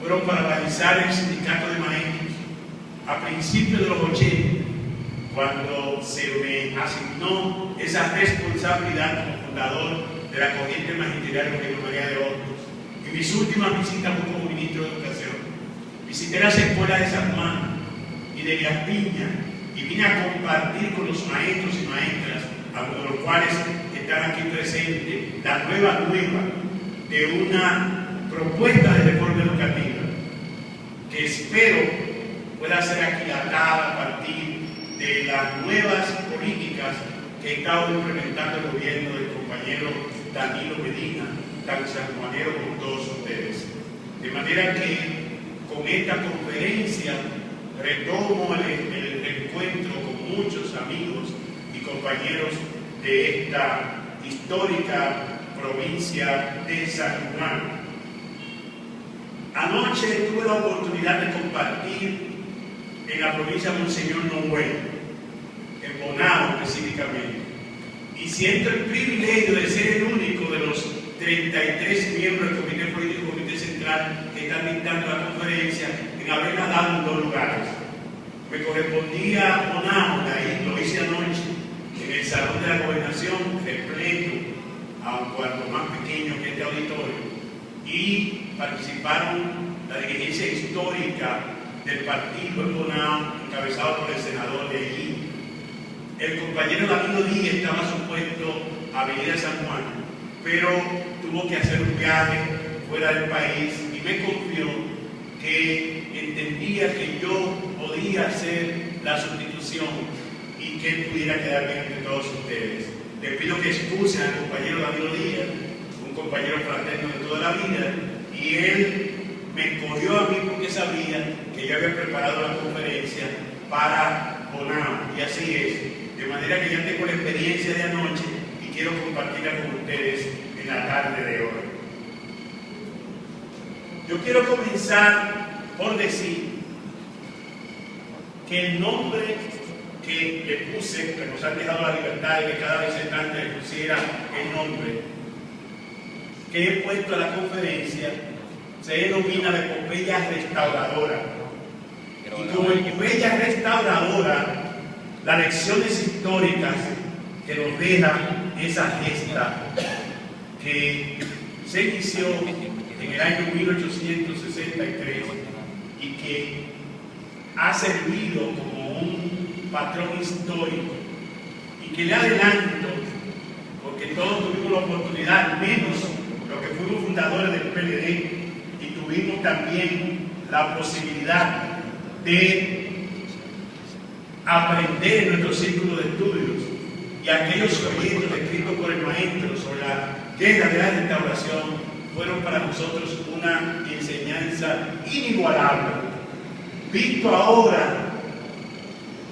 fueron para realizar el sindicato de maestros a principios de los 80, cuando se me asignó esa responsabilidad como fundador de la corriente magisterial Eugenio María de Hostos. Y mis últimas visitas fue como ministro de Educación. Visité las escuelas de San Juan y de Las Piñas y vine a compartir con los maestros y maestras, algunos de los cuales están aquí presentes, la nueva de una propuesta de reforma educativa que espero pueda ser aquilatada a partir de las nuevas políticas que ha estado implementando el gobierno del compañero Danilo Medina, tan sanjuanero como todos ustedes. De manera que con esta conferencia retomo el encuentro con muchos amigos y compañeros de esta histórica provincia de San Juan. Anoche tuve la oportunidad de compartir en la provincia de Monseñor Noel, en Bonao específicamente, y siento el privilegio de ser el único de los 33 miembros del Comité Político y Comité Central que están dictando la conferencia en haberla dado en 2 lugares. Me correspondía Bonao, de ahí lo hice anoche, en el Salón de la Gobernación, repleto, a un cuarto más pequeño que este auditorio, y participaron la dirigencia histórica del partido en Bonao, encabezado por el senador de allí. El compañero Danilo Díaz estaba supuesto a venir a San Juan, pero tuvo que hacer un viaje fuera del país y me confió que entendía que yo podía hacer la sustitución y que él pudiera quedar bien entre todos ustedes. Les pido que excusen al compañero Danilo Díaz, un compañero fraterno de toda la vida, y él me escogió a mí porque sabía que yo había preparado la conferencia para Bonao, y así es. De manera que ya tengo la experiencia de anoche y quiero compartirla con ustedes en la tarde de hoy. Yo quiero comenzar por decir que el nombre que le puse, que nos han dejado la libertad de que cada visitante le pusiera el nombre que he puesto a la conferencia, se denomina la epopeya restauradora. Y como epopeya restauradora, las lecciones históricas que nos deja esa gesta que se inició en el año 1863 y que ha servido como un patrón histórico, y que le adelanto, porque todos tuvimos la oportunidad, menos los que fuimos fundadores del PLD, y tuvimos también la posibilidad de aprender en nuestro círculo de estudios, y aquellos proyectos escritos por el maestro sobre la guerra de la restauración fueron para nosotros una enseñanza inigualable. Visto ahora,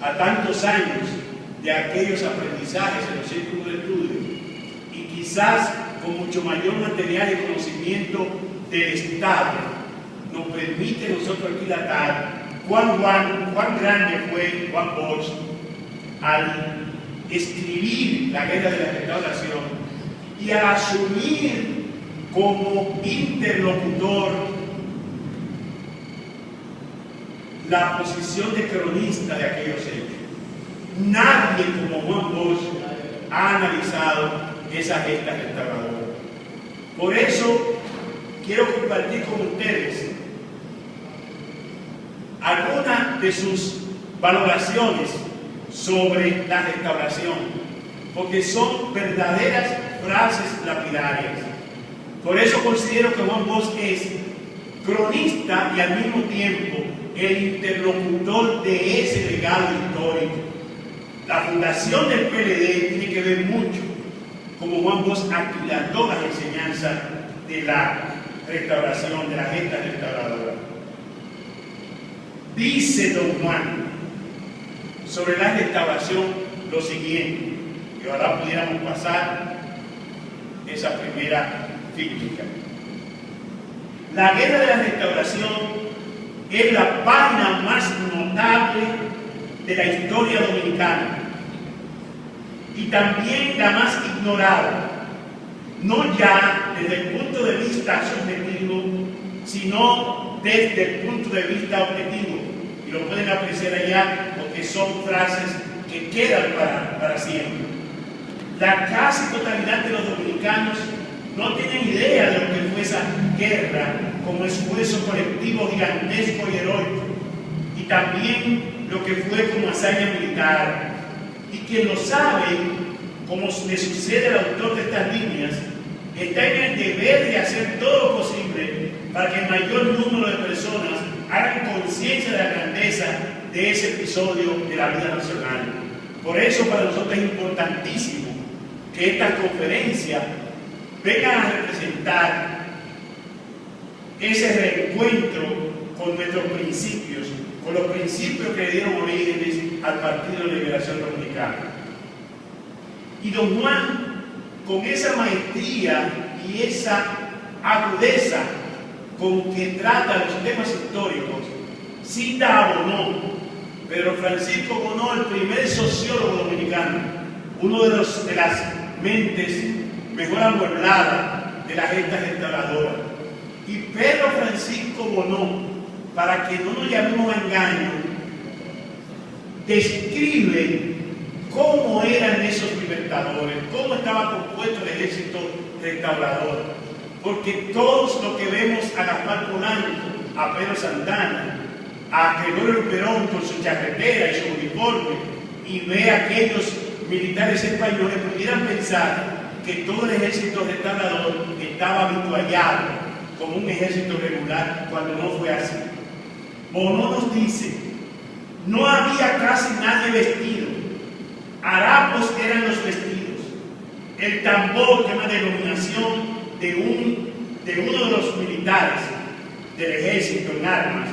a tantos años de aquellos aprendizajes en los círculos de estudio, y quizás con mucho mayor material y conocimiento del Estado, nos permite nosotros aquilatar cuán grande fue Juan Bosch al escribir la guerra de la restauración y al asumir como interlocutor la posición de cronista de aquellos hechos. Nadie como Juan Bosch ha analizado esa gesta restauradora. Por eso quiero compartir con ustedes algunas de sus valoraciones sobre la restauración, porque son verdaderas frases lapidarias. Por eso considero que Juan Bosch es cronista y al mismo tiempo el interlocutor de ese legado histórico. La fundación del PLD tiene que ver mucho como Juan Bosch aquilató las enseñanzas de la restauración, de la gesta restauradora. Dice don Juan sobre la restauración lo siguiente, y ahora pudiéramos pasar esa primera física. La guerra de la restauración es la página más notable de la historia dominicana y también la más ignorada, no ya desde el punto de vista subjetivo, sino desde el punto de vista objetivo. Y lo pueden apreciar allá porque son frases que quedan para siempre. La casi totalidad de los dominicanos no tienen idea de lo que fue esa guerra como esfuerzo colectivo gigantesco y heroico, y también lo que fue como hazaña militar. Y quien lo sabe, como le sucede al autor de estas líneas, está en el deber de hacer todo lo posible para que el mayor número de personas hagan conciencia de la grandeza de ese episodio de la vida nacional. Por eso para nosotros es importantísimo que estas conferencias vengan a representar ese reencuentro con nuestros principios, con los principios que le dieron orígenes al Partido de Liberación Dominicana. Y don Juan, con esa maestría y esa agudeza con que trata los temas históricos, cita a Bonó, Pedro Francisco Bonó, el primer sociólogo dominicano, uno de las mentes mejor amuebladas de la gesta restauradora. Y Pedro Francisco Bonó, para que no nos llamemos a engaño, describe cómo eran esos libertadores, cómo estaba compuesto el ejército restaurador. Porque todos los que vemos a Gaspar Polanco, a Pedro Santana, a Gregorio Perón con su charretera y su uniforme, y ve a aquellos militares españoles, pudieran pensar que todo el ejército restaurador estaba habituallado como un ejército regular, cuando no fue así. Bonó nos dice: no había casi nadie vestido, harapos eran los vestidos, el tambor, que es una denominación de uno de los militares del ejército en armas,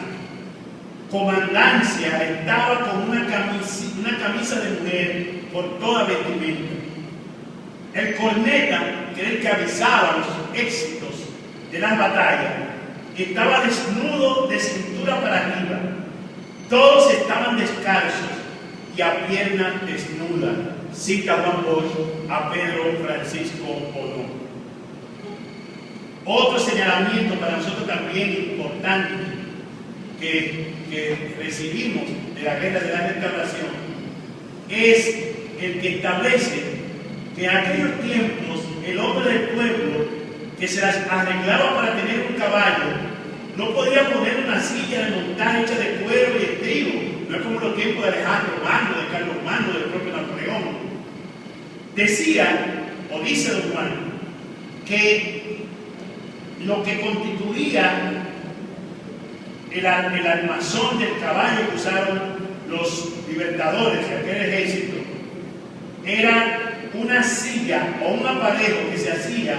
comandancia, estaba con una camisa de mujer por toda vestimenta. El corneta, que era el que avisaba los éxitos de las batallas, estaba desnudo de cintura para arriba. Todos estaban descalzos y a pierna desnuda. Cita Juan Bosch a Pedro Francisco Bonó. Otro señalamiento para nosotros también importante que recibimos de la guerra de la restauración es el que establece que en aquellos tiempos el hombre del pueblo que se las arreglaba para tener un caballo no podía poner una silla de montar hecha de cuero y estribo. No es como los tiempos de Alejandro Magno, de Carlos Magno, del propio Napoleón. Decía, o dice don Juan, que lo que constituía el armazón del caballo que usaron los libertadores de aquel ejército era una silla o un aparejo que se hacía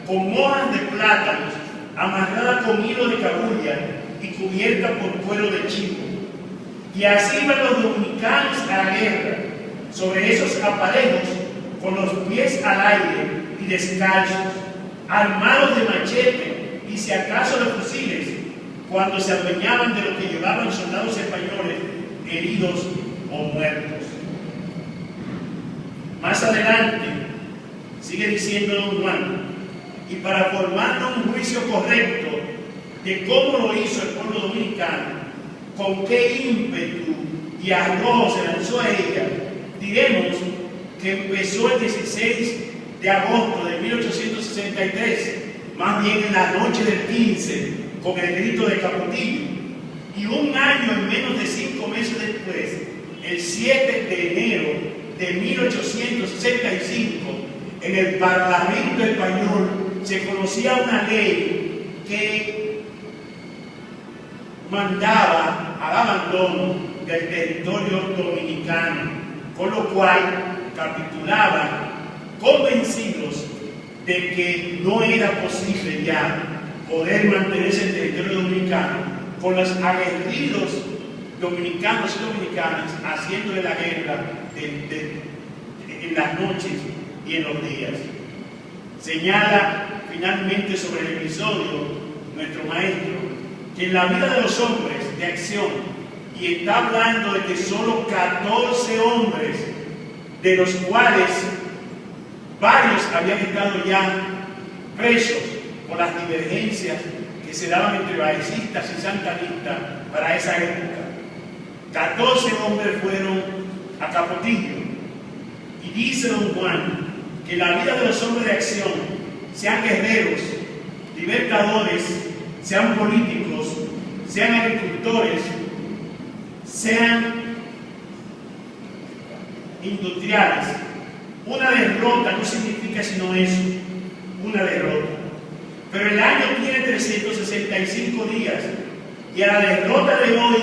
con hojas de plátanos amarrada con hilo de cabulla y cubierta por cuero de chivo. Y así iban los dominicanos a la guerra sobre esos aparejos con los pies al aire y descalzos, armados de machete y si acaso de fusiles, cuando se adueñaban de lo que llevaban soldados españoles heridos o muertos. Más adelante, sigue diciendo don Juan, y para formarnos un juicio correcto de cómo lo hizo el pueblo dominicano, con qué ímpetu y arroz se lanzó a ella, diremos que empezó el 16 de agosto de 1863, más bien en la noche del 15, con el grito de Capotillo, y un año en menos de 5 meses después, el 7 de enero de 1865, en el Parlamento español se conocía una ley que mandaba al abandono del territorio dominicano, con lo cual capitulaban convencidos de que no era posible ya poder mantenerse en el territorio dominicano con los aguerridos dominicanos y dominicanas haciéndole la guerra en las noches y en los días. Señala finalmente sobre el episodio nuestro maestro que en la vida de los hombres de acción, y está hablando de que solo 14 hombres, de los cuales varios habían estado ya presos por las divergencias que se daban entre vallecistas y santanistas para esa época. 14 hombres fueron a Capotillo. Y dice don Juan que la vida de los hombres de acción, sean guerreros, libertadores, sean políticos, sean agricultores, sean industriales, una derrota no significa sino eso, una derrota. Pero el año tiene 365 días y a la derrota de hoy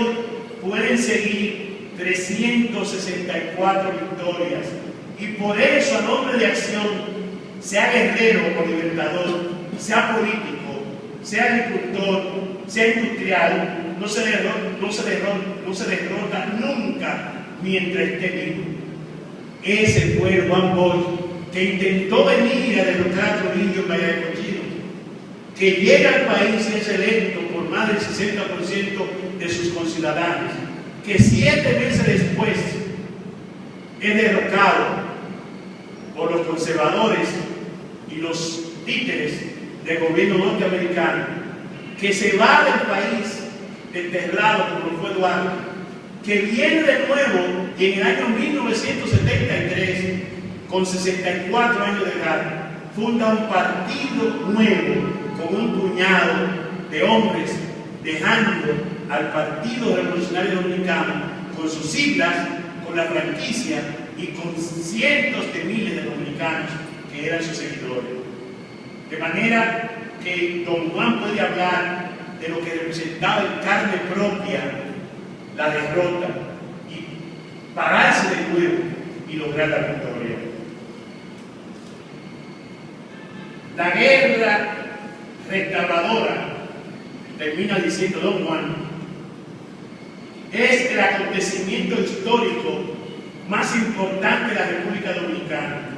pueden seguir 364 victorias. Y por eso al hombre de acción, sea guerrero o libertador, sea político, sea agricultor, sea industrial, no se derrota nunca mientras esté vivo. Ese fue Juan Bosch, que intentó venir a derrotar a Trujillo en Valle de Cochino, que llega al país y es electo por más del 60% de sus conciudadanos, que 7 meses después es derrocado por los conservadores y los títeres del gobierno norteamericano, que se va del país desterrado como fue Duarte, que viene de nuevo y en el año 1973, con 64 años de edad, funda un partido nuevo con un puñado de hombres, dejando al Partido Revolucionario Dominicano con sus siglas, con la franquicia y con cientos de miles de dominicanos que eran sus seguidores. De manera que don Juan puede hablar de lo que representaba en carne propia la derrota y pararse de nuevo y lograr la victoria. La guerra restauradora, termina diciendo don Juan, es el acontecimiento histórico más importante de la República Dominicana.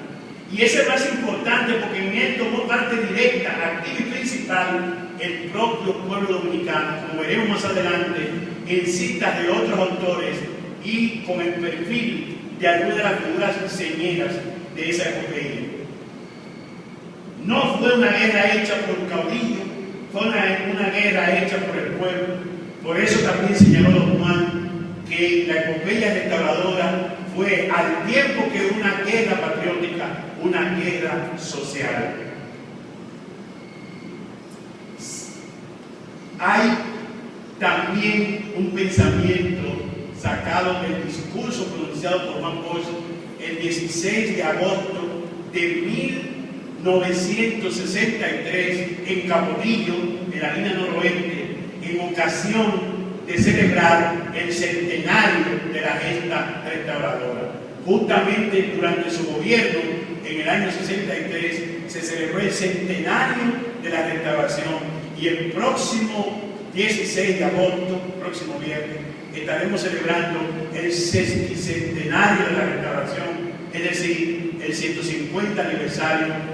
Y es el más importante porque en él tomó parte directa, activa y principal el propio pueblo dominicano, como veremos más adelante en citas de otros autores y con el perfil de algunas de las figuras señeras de esa epopeya. No fue una guerra hecha por un caudillo, fue una guerra hecha por el pueblo. Por eso también señaló don Juan que la epopeya restauradora fue al tiempo que una guerra patriótica, una guerra social. Hay también un pensamiento sacado del discurso pronunciado por Juan Bosch el 16 de agosto de 1963 en Capotillo, en la línea noroeste, en ocasión de celebrar el centenario de la gesta restauradora. Justamente durante su gobierno, en el año 63, se celebró el centenario de la restauración y el próximo 16 de agosto, próximo viernes, estaremos celebrando el sesquicentenario de la restauración, es decir, el 150 aniversario